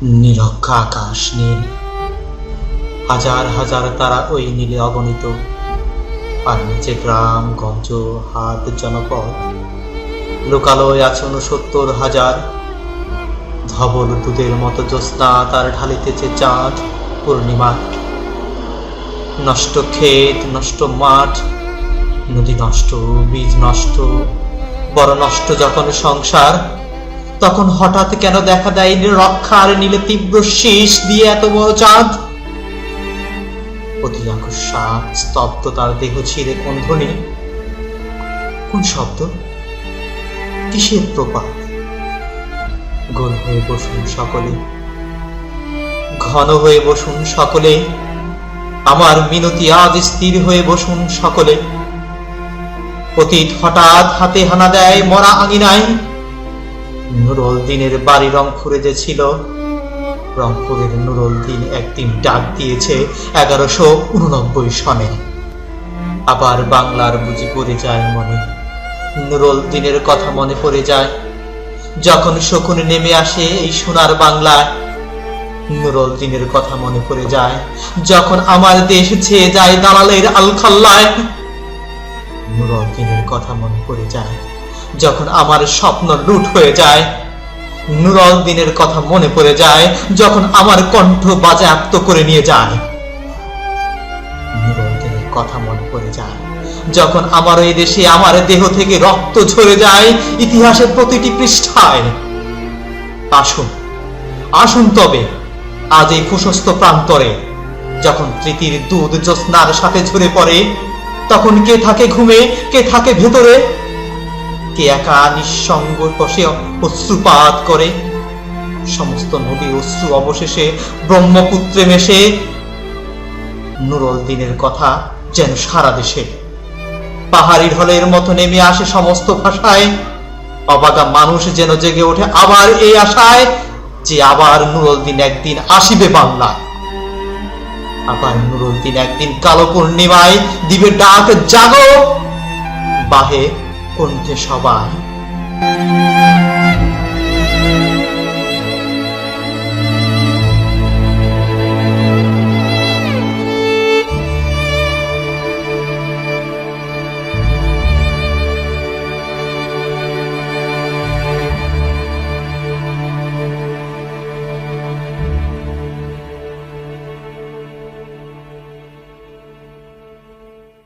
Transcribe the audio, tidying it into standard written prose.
নিরক্ষা আকাশ নীল, হাজার হাজার তারা ওই নীলে অগণিত। আর নিচে গ্রাম গঞ্জ হাট জনপদ, লোকালয় আছে ৬৯,০০০। ধবল দুধের মতো জ্যোৎস্না তার ঢালিতেছে চাঁদ পূর্ণিমার। নষ্ট ক্ষেত, নষ্ট মাঠ, নদী নষ্ট, বীজ নষ্ট, বড় নষ্ট যখন সংসার, তখন হঠাৎ কেন দেখা দেয় রক্ষার নীলে তীব্র শীষ দিয়ে এত বড় চাঁদ? অতি আকস্মাৎ স্তব্ধ তার দেহ ছিঁড়ে কোন ধ্বনি, কোন শব্দ, কিসের প্রপাত? গোল হয়ে বসুন সকলে, ঘন হয়ে বসুন সকলে, আমার মিনতি আজ স্থির হয়ে বসুন সকলে। অতীত হঠাৎ হাতে হানা দেয় মরা আঙিনায়। নুরুল দিনের বাড়ি রংপুরে যে ছিল, রংপুরের নুরুল দিন একদিন ডাক দিয়েছে ১১৮৯ সনে। আবার বাংলার বুঝি পড়ে যায় মনে, নুরুল দিনের কথা মনে পড়ে যায়। যখন শকুন নেমে আসে এই সোনার বাংলায়, নুরুল দিনের কথা মনে পড়ে যায়। যখন আমার দেশ ছেয়ে যায় দালালের আলখাল্লায়, নুরুল দিনের কথা মনে পড়ে যায়। যখন আমার স্বপ্ন লুট হয়ে যায়, নুরুল দিনের কথা মনে পড়ে যায়। যখন আমার কণ্ঠ বাজেয়াপ্ত করে নিয়ে যায়, নুরুল দিনের কথা মনে পড়ে যায়। যখন আমার এই দেশে আমার দেহ থেকে রক্ত ঝরে যায় ইতিহাসের প্রতিটি পৃষ্ঠায়। আসুন, আসুন তবে আজ এই প্রশস্ত প্রান্তরে, যখন প্রীতির দুধ জ্যোৎস্নার সাথে ঝরে পড়ে, তখন কে থাকে ঘুমে, কে থাকে ভেতরে, কে একা নিঃসঙ্গ বসে অশ্রুপাত করে? সমস্ত নদী অশ্রু অবশেষে ব্রহ্মপুত্রে মেশে। নুরুল দিনের কথা যেন সারা দেশে পাহাড়ি ঢলের মতো নেমে আসে সমস্ত ভাষায়। অবাগা মানুষ যেন জেগে ওঠে আবার এই আশায় যে আবার নুরুল দিন একদিন আসিবে বাংলায়। আবার নুরুল দিন একদিন কালো পূর্ণিমায় দিবে ডাক, জাগো, বাহে কণ্ঠে সবাই।